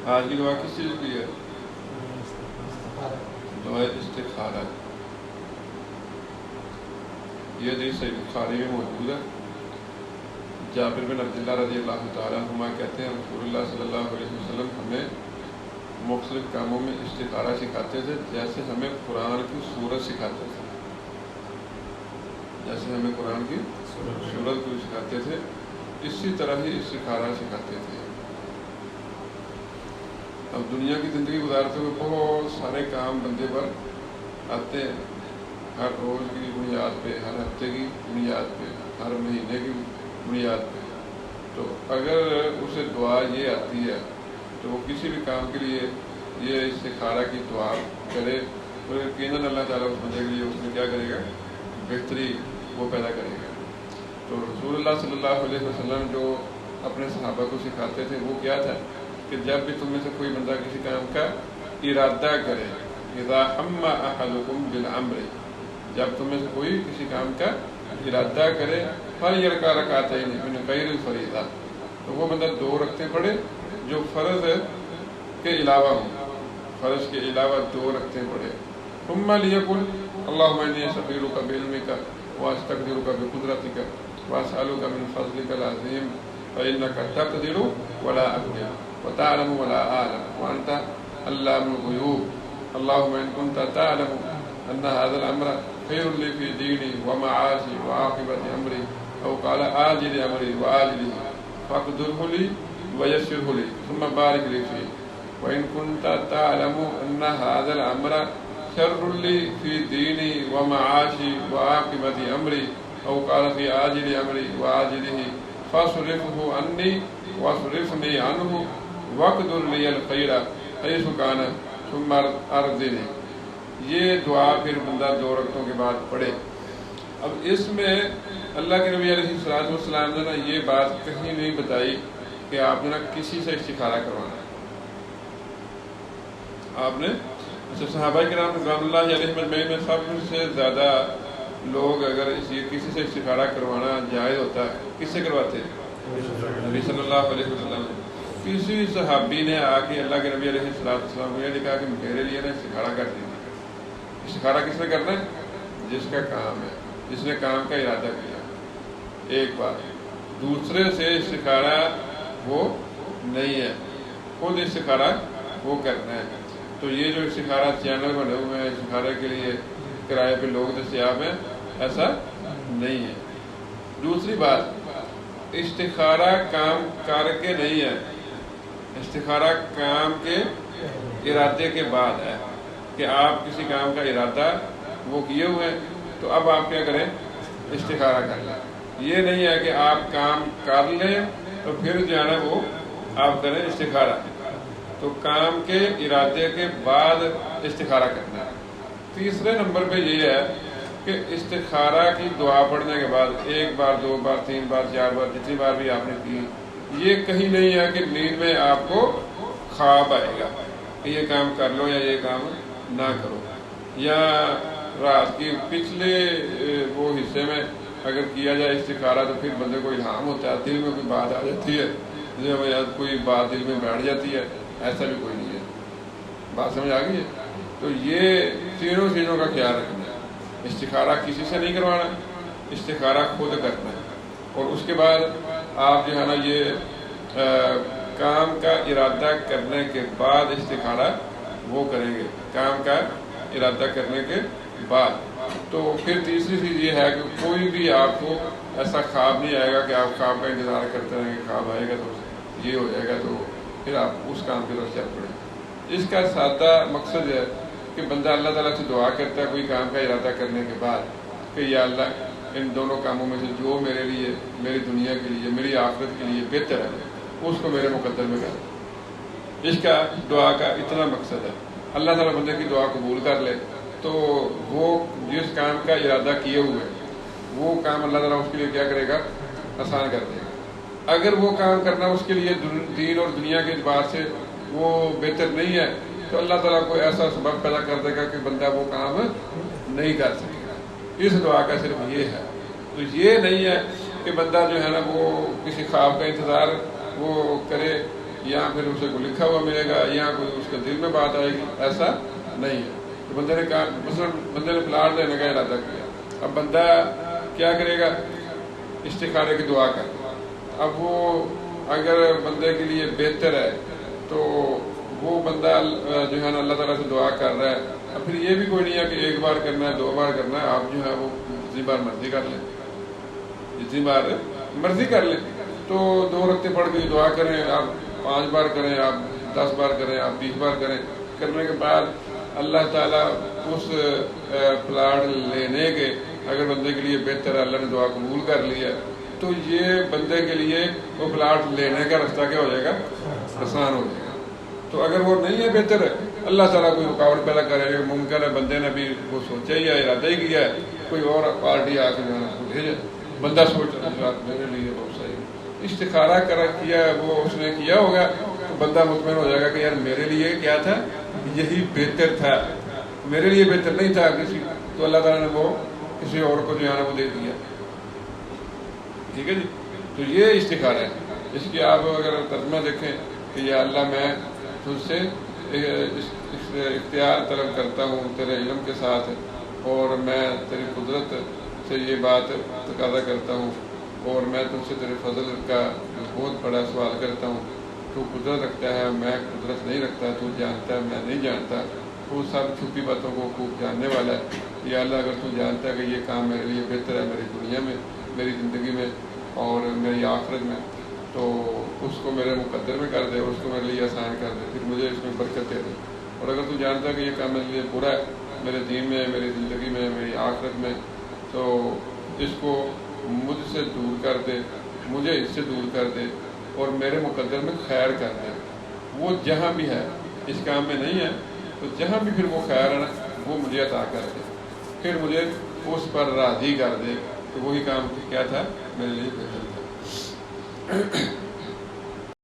آج کی دعا کس چیز کی ہے؟ دعا استخارہ. یہ حدیث صحیح بخاری میں موجود ہے. جابر بن عبداللہ رضی اللہ تعالیٰ عنہما کہتے ہیں رسول اللہ صلی اللہ علیہ وسلم ہمیں مختلف کاموں میں استخارہ سکھاتے تھے، جیسے ہمیں قرآن کی سورت سکھاتے تھے، جیسے ہمیں قرآن کی سورت کو سکھاتے تھے، اسی طرح ہی استخارہ سکھاتے تھے. اب دنیا کی زندگی گزارتے ہوئے بہت سارے کام بندے پر آتے ہیں، ہر روز کی بنیاد پہ، ہر ہفتے کی بنیاد پہ، ہر مہینے کی بنیاد پہ. تو اگر اسے دعا یہ آتی ہے تو وہ کسی بھی کام کے لیے یہ استخارہ کی دعا کرے تو یقیناً اللہ تعالیٰ اس بندے کے لیے اس میں کیا کرے گا؟ بہتری وہ پیدا کرے گا. تو رسول اللہ صلی اللہ علیہ وسلم جو اپنے صحابہ کو سکھاتے تھے وہ کیا تھا کہ جب بھی تم میں سے کوئی بندہ کسی کام کا ارادہ کرے، اذا ہم احدکم بالامر، جب تم میں سے کوئی کسی کام کا ارادہ کرے فلیرکع رکعتین من غیر الفریضہ، تو وہ بندہ 2 رکعتیں پڑھے جو فرض کے علاوہ ہوں، فرض کے علاوہ 2 رکعتیں پڑھے. ثم لیقل اللہم انی استغفرک بعلمک واستقدرک بقدرتک واسألک من فضلک العظیم فإنک تقدر ولا اقدر وتعلم ولا أعلم وأنت علام الغيوب. اللهم إن كنت تعلم أن هذا الأمر خير لي في ديني ومعاشي وعاقبة أمري أو قال آجل أمري وآجله فاقدره لي ويسره لي ثم بارك لي فيه. وإن كنت تعلم أن هذا الأمر شر لي في ديني ومعاشي وعاقبة أمري أو قال في آجل أمري وآجله فاصرفه عني واصرفني عنه وقدر لی الخیر حیث کان ثم ارضنی. یہ دعا پھر بندہ 2 رکعتوں کے بعد پڑھے. اب اس میں اللہ کے نبی علیہ الصلوۃ والسلام نے یہ بات کہیں نہیں بتائی کہ آپ نے کسی سے استخارہ کروانا ہے. آپ نے صحابہ کرام رضوان اللہ علیہ مجمعین میں سب سے زیادہ لوگ اگر کسی سے استخارہ کروانا جائز ہوتا ہے کس سے کرواتے ہیں؟ نبی صلی اللہ علیہ وسلم. کسی صحابی نے آ کے اللہ کے نبی علیہ السلام نے کہا کہ میرے لیے نا استخارہ کر دیجیے. استخارہ کس نے کرنا ہے؟ جس کا کام ہے، جس نے کام کا ارادہ کیا. ایک بات. دوسرے سے استخارہ وہ نہیں ہے، خود استخارہ وہ کرنا ہے. تو یہ جو استخارہ چینل بنے ہوئے ہیں استخارے کے لیے کرائے پہ لوگ دستیاب ہیں، ایسا نہیں ہے. دوسری بات، استخارہ کام کر کے نہیں ہے، استخارہ کام کے ارادے کے بعد ہے کہ آپ کسی کام کا ارادہ وہ کیے ہوئے ہیں تو اب آپ کیا کریں؟ استخارہ کر لیں. یہ نہیں ہے کہ آپ کام کر لیں تو پھر جو ہے نا وہ آپ کریں استخارہ. تو کام کے ارادے کے بعد استخارہ کرنا ہے. تیسرے نمبر پہ یہ ہے کہ استخارہ کی دعا پڑھنے کے بعد 1 بار 2 بار 3 بار 4 بار جتنی بار بھی آپ نے کی، یہ کہیں نہیں ہے کہ نیند میں آپ کو خواب آئے گا کہ یہ کام کر لو یا یہ کام نہ کرو، یا رات کی پچھلے وہ حصے میں اگر کیا جائے استخارہ تو پھر بندے کو الہام ہوتا ہے، دل میں کوئی بات آ جاتی ہے، کوئی بات دل میں بیٹھ جاتی ہے. ایسا بھی کوئی نہیں ہے. بات سمجھ آ گئی ہے؟ تو یہ تینوں چیزوں کا خیال رکھنا ہے. استخارہ کسی سے نہیں کروانا، استخارہ خود کرنا ہے. اور اس کے بعد آپ جو ہے نا یہ کام کا ارادہ کرنے کے بعد استخارہ وہ کریں گے، کام کا ارادہ کرنے کے بعد. تو پھر تیسری چیز یہ ہے کہ کوئی بھی آپ کو ایسا خواب نہیں آئے گا کہ آپ خواب کا انتظار کرتے رہیں گے، خواب آئے گا تو یہ ہو جائے گا تو پھر آپ اس کام کی طرف چل پڑیں. اس کا سادہ مقصد ہے کہ بندہ اللہ تعالیٰ سے دعا کرتا ہے کوئی کام کا ارادہ کرنے کے بعد کہ یا اللہ ان دونوں کاموں میں سے جو میرے لیے، میری دنیا کے لیے، میری آخرت کے لیے بہتر ہے اس کو میرے مقدر میں کر. اس کا دعا کا اتنا مقصد ہے. اللہ تعالیٰ بندے کی دعا قبول کر لے تو وہ جس کام کا ارادہ کیے ہوئے وہ کام اللہ تعالیٰ اس کے لیے کیا کرے گا؟ آسان کر دے گا. اگر وہ کام کرنا اس کے لیے دین اور دنیا کے اعتبار سے وہ بہتر نہیں ہے تو اللہ تعالیٰ کو ایسا سبب پیدا کر دے گا کہ بندہ وہ کام نہیں کر سکے گا. اس دعا کا صرف یہ ہے. تو یہ نہیں ہے کہ بندہ جو ہے نا وہ کسی خواب کا انتظار وہ کرے یا پھر اسے کوئی لکھا ہوا ملے گا یا کوئی اس کے دل میں بات آئے گی، ایسا نہیں ہے۔ تو بندے نے کہا، مثلاً بندے نے پلاٹ لینے کا ارادہ کیا، اب بندہ کیا کرے گا؟ استخارے کی دعا کر۔ اب وہ اگر بندے کے لیے بہتر ہے تو وہ بندہ جو ہے نا اللہ تعالیٰ سے دعا کر رہا ہے، اب پھر یہ بھی کوئی نہیں ہے کہ ایک بار کرنا ہے 2 بار کرنا ہے، آپ جو ہے وہ جتنی بار مرضی کر لیں، جتنی بار مرضی کر لیں۔ تو 2 رکعتیں پڑھ کے دعا کریں، آپ 5 بار کریں، آپ 10 بار کریں، آپ 20 بار کریں، کرنے کے بعد اللہ تعالیٰ اس پلاٹ لینے کے اگر بندے کے لیے بہتر ہے، اللہ نے دعا قبول کر لی ہے، تو یہ بندے کے لیے وہ پلاٹ لینے کا راستہ کیا ہو جائے گا؟ آسان ہو جائے گا۔ تو اگر وہ نہیں ہے بہتر ہے، اللہ تعالیٰ کوئی رکاوٹ پیدا کرے گا، ممکن ہے بندے نے بھی وہ سوچا ہی ہے، ارادہ ہی کیا ہے، کوئی اور پارٹی آ کے جو ہے بھیجے، بندہ سوچ رہا ہے میرے لیے بہت صحیح استخارہ کیا وہ اس نے کیا ہوگا، تو بندہ مطمئن ہو جائے گا کہ یار میرے لیے کیا تھا، یہی بہتر تھا، میرے لیے بہتر نہیں تھا کسی، تو اللہ تعالیٰ نے وہ کسی اور کو جو ہے نا وہ دے دیا۔ ٹھیک ہے جی، تو یہ استخارہ ہے۔ اس کی آپ اگر ترجمہ دیکھیں کہ یا اللہ میں تجھ سے اختیار طلب کرتا ہوں تیرے علم کے ساتھ، اور میں تیری قدرت سے یہ بات تقاضا کرتا ہوں، اور میں تجھ سے تیرے فضل کا بہت بڑا سوال کرتا ہوں۔ تو قدرت رکھتا ہے، میں قدرت نہیں رکھتا، تو جانتا ہے، میں نہیں جانتا، وہ سب چھپی باتوں کو خوب جاننے والا ہے۔ یا اللہ اگر تو جانتا ہے کہ یہ کام میرے لیے بہتر ہے، میری دنیا میں، میری زندگی میں اور میری آخرت میں، تو اس کو میرے مقدر میں کر دے، اس کو میرے لیے آسان کر دے، پھر مجھے اس میں برکت دے دے۔ اور اگر تو جانتا ہے کہ یہ کام میرے لیے برا ہے، میرے دین میں، میری زندگی میں، میری آخرت میں، تو اس کو مجھ سے دور کر دے، مجھے اس سے دور کر دے، اور میرے مقدر میں خیر کر دے۔ وہ جہاں بھی ہے، اس کام میں نہیں ہے تو جہاں بھی پھر وہ خیر ہے نا، وہ مجھے عطا کر دے، پھر مجھے اس پر راضی کر دے، تو وہی کام کیا تھا میرے لیے بہتر تھا۔